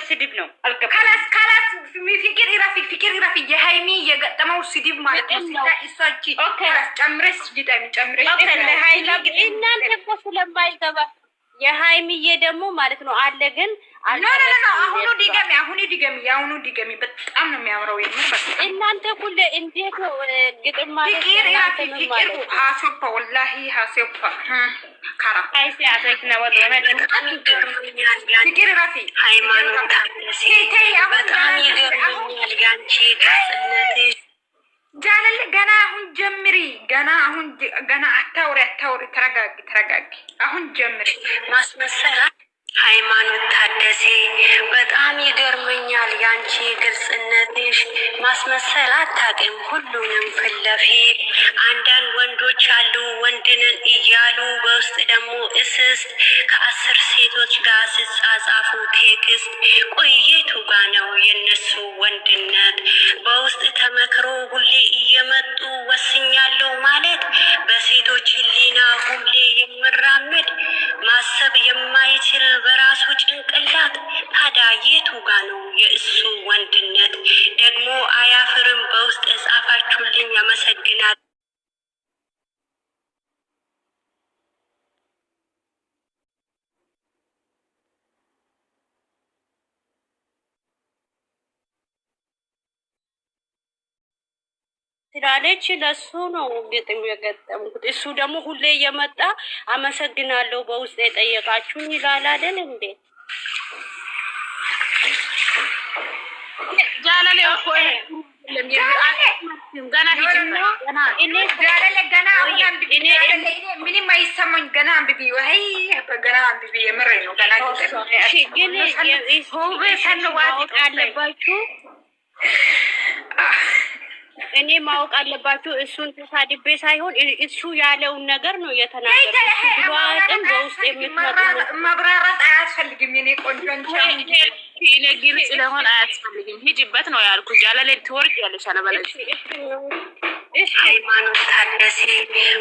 ስድብ ነው። ካላስ ፍቅር ይራፊ የሃይሚ የገጠመው ስድብ ማለት ነው። ሲታይሳቺ ካላስ ጨምረሽ ጨምረሽ እናንተ እኮ ስለማይገባ የሃይሚዬ ደግሞ ማለት ነው አለ ግን አሁኑ ዲገሚ በጣም ነው የሚያምረው። እናንተ ሁሉ እንዴት ነው ግጥም ማለት ፍቅር ሀሶፓ ወላሂ ሀሶፓ ካራ አይሲ አዘክና ወደ ፍቅር ራፊ ሃይማኖት በጣም ይገርመኛል ያንቺ ግልጽነትሽ። ጃለል ገና አሁን ጀምሪ ገና አታውሪ ተረጋጊ አሁን ጀምሪ ማስመሰል ሃይማኖት ታደሴ በጣም ይገርመኛል ያንቺ ግልጽነትሽ። ማስመሰል አታውቂም ሁሉንም ፊት ለፊት። አንዳንድ ወንዶች አሉ ወንድንን እያሉ በውስጥ ደግሞ እስስት ከ10 ሴቶች ጋር ሲጻጻፉ ቴክስት። ቆየቱ ጋ ነው የነሱ ወንድነት? በውስጥ ተመክሮ ሁሌ እየመጡ ወስኛለሁ ማለት በሴቶች ህሊና ሁሌ የምራመድ ማሰብ የማይችል በራሱ ጭንቅላት። ታዲያ የቱ ጋ ነው የእሱ ወንድነት? ደግሞ አያፍርም? በውስጥ የጻፋችሁልኝ ያመሰግናል። ስላለች ለሱ ነው ግጥም የገጠምኩት። እሱ ደግሞ ሁሌ እየመጣ አመሰግናለሁ በውስጥ የጠየቃችሁኝ ይላል አይደል እንዴ? ጃለለ እኮ ገና ምንም አይሰማኝ። ገና አንብቢ ወይ ገና አንብቢ። የምሬ ነው። ገና ግን አለባችሁ እኔ ማወቅ አለባችሁ። እሱን ተሳድቤ ሳይሆን እሱ ያለውን ነገር ነው የተናገረው። በውስጥ ማብራራት አያስፈልግም። የኔ ቆንጆ እኔ ግልጽ ለሆን አያስፈልግም። ሂጂበት ነው ያልኩ። ጃለለ ትወርጃለሽ አለበለሽ። ሃይማኖት ታደሴ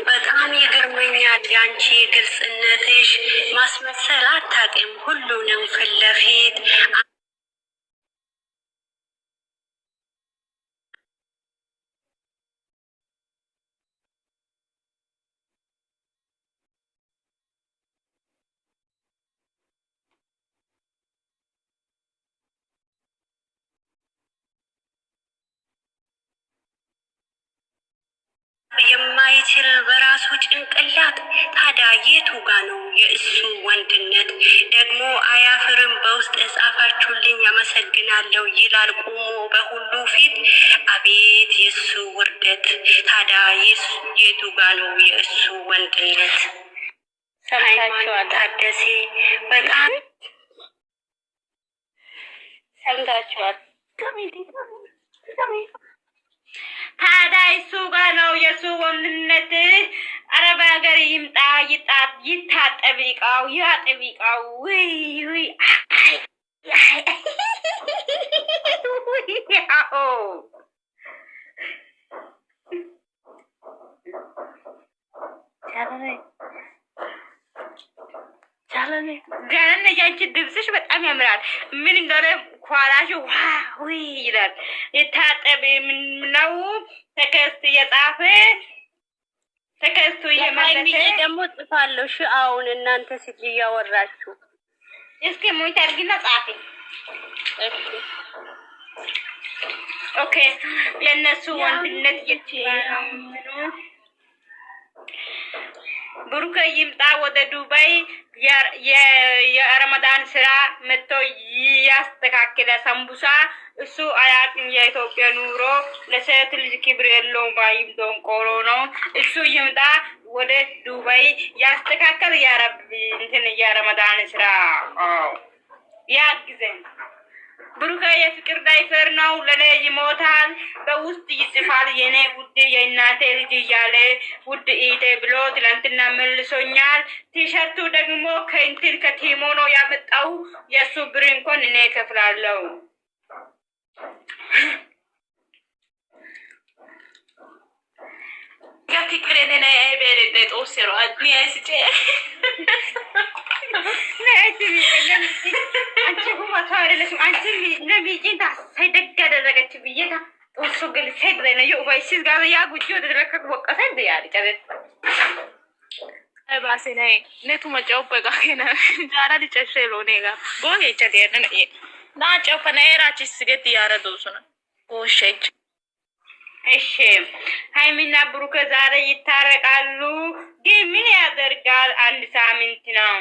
በጣም ይገርመኛል ያንቺ ግልጽነትሽ። ማስመሰል አታውቂም ሁሉንም ፊት ለፊት። የማይችል በራሱ ጭንቅላት። ታዲያ የቱ ጋ ነው የእሱ ወንድነት? ደግሞ አያፍርም? በውስጥ የጻፋችሁልኝ ያመሰግናለሁ ይላል ቁሞ በሁሉ ፊት። አቤት የእሱ ውርደት! ታዲያ የቱ ጋ ነው የእሱ ወንድነት? ሃይማኖት ታደሴ በጣም ሰምታችኋል። ታዲያ እሱ ጋር ነው የሱ ወንድነት። አረብ ሀገር ይምጣ ይታጠብ እቃው ያጥብ እቃው። ውይ ጃለነ ያንቺ ድምፅሽ በጣም ያምራል። ምን እንደሆነ ኳላሽ ዋው ይላል። የታጠበ ምን ነው ተከስት የጻፈ ተከስቱ የመለሰ ደግሞ ጽፋለሁ። እሺ አሁን እናንተ ሲል ያወራችሁ እስኪ ሞይት አድርጊና ጻፊ። ኦኬ የነሱ ወንድነት ብሩክ ይምጣ ወደ ዱባይ የረመዳን ስራ መጥቶ ያስተካክለ ሰንቡሳ። እሱ አያውቅም የኢትዮጵያ ኑሮ። ለሴት ልጅ ክብር የለውም። ባይም ደንቆሮ ነው። እሱ ይምጣ ወደ ዱባይ ያስተካከል የረመዳን ስራ ያግዘን። ብሩክ የፍቅር ዳይፈር ነው። ለኔ ይሞታል በውስጥ ይጽፋል። የኔ ውድ የእናቴ ልጅ እያለ ውድ ኢቴ ብሎ ትላንትና መልሶኛል። ቲሸርቱ ደግሞ ከቲሞ ነው ያመጣው። የእሱ ብር እንኳን እኔ እከፍላለሁ። አንቺ ሁማታ አይደለሽም። አንቺ ለሚጪን ታሳይደግ ያደረገች ብዬታ እሱ ግን ሰይድ ነው የኡባይስ ጋር ያ ጉጆ ተደረከ ወቀሰ እንደ ያለ ጨረስ ባሴ ነይ ነቱ መጫው በቃከና ጃራ ሊጨሸሎ ነጋ ቦሄ ቸገነ ነይ ናጨው ከነራች ስገት ያረዶሱ ነው ወሸጅ እሺ ሃይሚና ብሩክ ዛሬ ይታረቃሉ። ግን ምን ያደርጋል? አንድ ሳምንት ነው።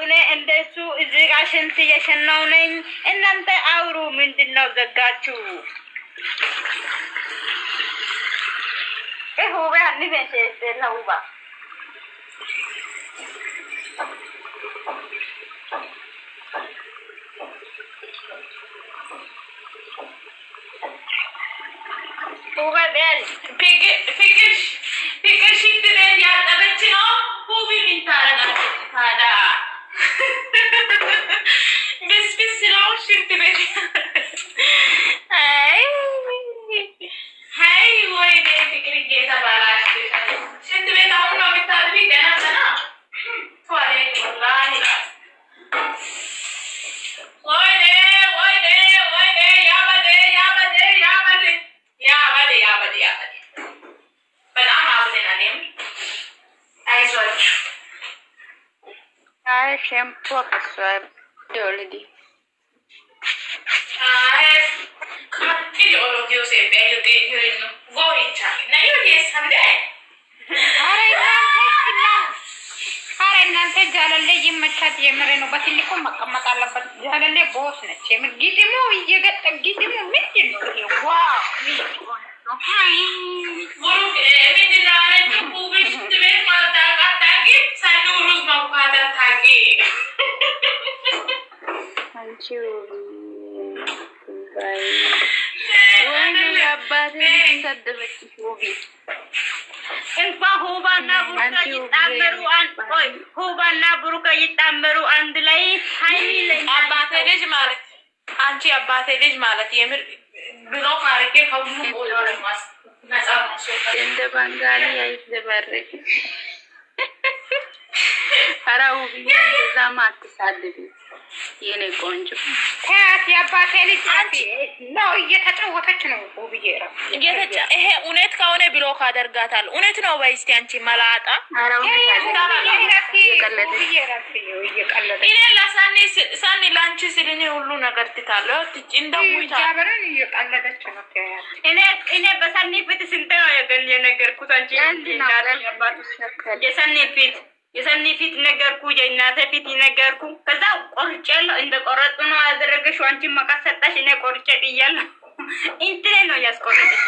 እኔ እንደሱ እዚህ ጋር ሽንት እየሸናው ነኝ። እናንተ አውሩ። ምንድን ነው ዘጋችሁ? ሁባ ንቤንሴስለሁባ ሁባ ቤል ፍቅር ሽንት ቤት ያጠበች ነው። ሁቢ ሚንታረጋች ታዳ بس لو شفت بيتي هاي وين فكرة جيتا بلاش شفت بيت عمره بالتعرفي كنا سنة فارين والله وين يا بدي بالعام عبدين عليهم أي زوج هاي شامبو قصوى دولدي Ini orang dia sebab you get you in void time. Now you get something. Hari nanti jalan lagi macam dia mereka buat ini kok makan lepas jalan lagi bos nak cemil gitu mu iya gitu mu mesti mu wow. Buruk mesti jalan tu kubis tu mata kaki saya urus mau pada lagi. Hancur. Wani abbate saddebeች ሆቢ እንኳን ሁባና ብሩክ ይጣመሩ ሁባና ብሩክ ይጣመሩ አንድ ላይ ሃይሚ ላይ አባቴ ልጅ ማለት አንቺ አባቴ ልጅ ማለት የምር ብሎ ካርኬ ከሁሉ ቦታው ማስ ነፃ እንደ ባንጋሊ አይዘበረቅ አራው ቢያ ዘማ አትሳደቢ የኔ ቆንጆ ታት ያባቴ ልጅ ነው እየተጫወተች ነው ሆብዬራ ይሄ እውነት ከሆነ ብሎ ካደርጋታል እውነት ነው ባይስቲ አንቺ መላጣ አራው እኔ ለሳኒ ላንቺ ሲልኝ ሁሉ ነገር ትታለው እንደውይታ ያበረን እየቀለደች ነው እኔ በሳኒ ፊት ስንት ነው የነገርኩት አንቺ እናት ያባቱ የሰኒ ፊት ነገርኩ የእናቴ ፊት ነገርኩ ከዛ ቆርጬለው እንደ ቆረጡ ነው ያደረገሽው አንቺ ማቀሰጣሽ እኔ ቆርጬ ጥያለሁ እንትን ነው ያስቆረጠሽ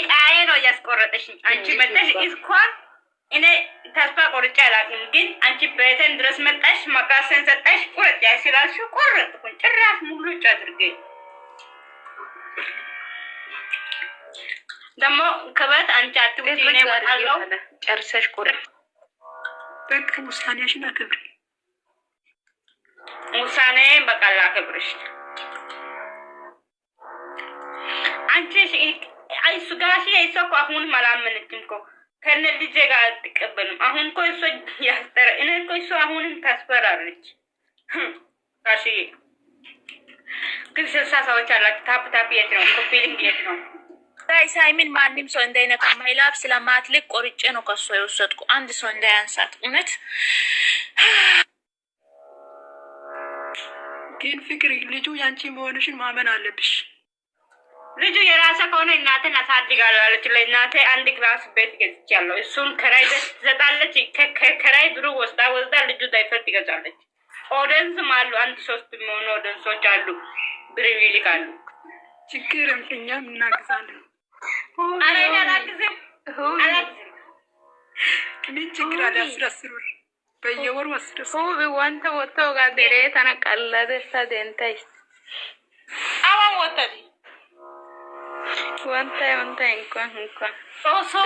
ኢቃዬ ነው ያስቆረጠሽ አንቺ መጣሽ እስኳን እኔ ተስፋ ቆርጬ አላውቅም ግን አንቺ በተን ድረስ መጣሽ ማቃሰን ሰጣሽ ቆርጬ ሲላልሽ ቆረጥኩኝ ጭራሽ ሙሉ ጫድርገኝ ደግሞ ከበት አንቺ አትውጪ ነው ወጣለው ጨርሰሽ ቆረጥ በቃ ውሳኔሽን አክብሪ ውሳኔ በቃላ አክብርሽ አንቺ አይሱ ጋሽ አይሶ አሁን ማላመንትም እኮ ከነ ልጄ ጋር አትቀበልም አሁን እኮ እሱ ያስተረ እኔ እኮ እሱ አሁንም ታስፈራለች ጋሽ ግን ሰሳዎች አላችሁ ታፕ የት ነው ኮፒሊንግ የት ነው ሳይሚን ማንም ሰው እንዳይነካ ማይላብ ስለማትልቅ ቆርጬ ነው ከሷ የወሰድኩ አንድ ሰው እንዳያንሳት እውነት ግን ፍቅር ልጁ ያንቺ መሆንሽን ማመን አለብሽ ልጁ የራሷ ከሆነ እናቴን አሳድጋለሁ አለች ለእናቴ አንድ ክላስ ቤት ገዝቻለሁ እሱን ከራይ ቤት ትሰጣለች ከራይ ብሩ ወስዳ ልጁ ዳይፐር ትገዛለች ኦደንስም አሉ አንድ 3 የሚሆኑ ኦደንሶች አሉ ብር ይልካሉ ችግርም እኛም እናግዛለን አረኛ አላግዝም ምን ችግር አለ 10 ብር በየወሩ 10 ሆቢ ዋንተ ወጥቶ ጋር ተነቀለደ ሰደንታይስ አሁን ወጣዲ ወንታ እንኳን ሶ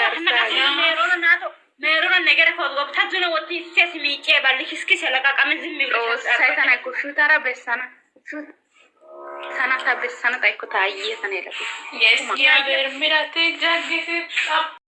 ሜሮን ነገር ፎቶ ታጁነ ወቲ ሲስ ሚጬ ባልክ እስኪ ሰለቃቀም ዝም ይብለሽ ሳይታና ኩሹታራ በሰና ሰናታ በሰና ታይኩ ታየ ተነለ የስ ያ በርሚራቴ ጃግፍ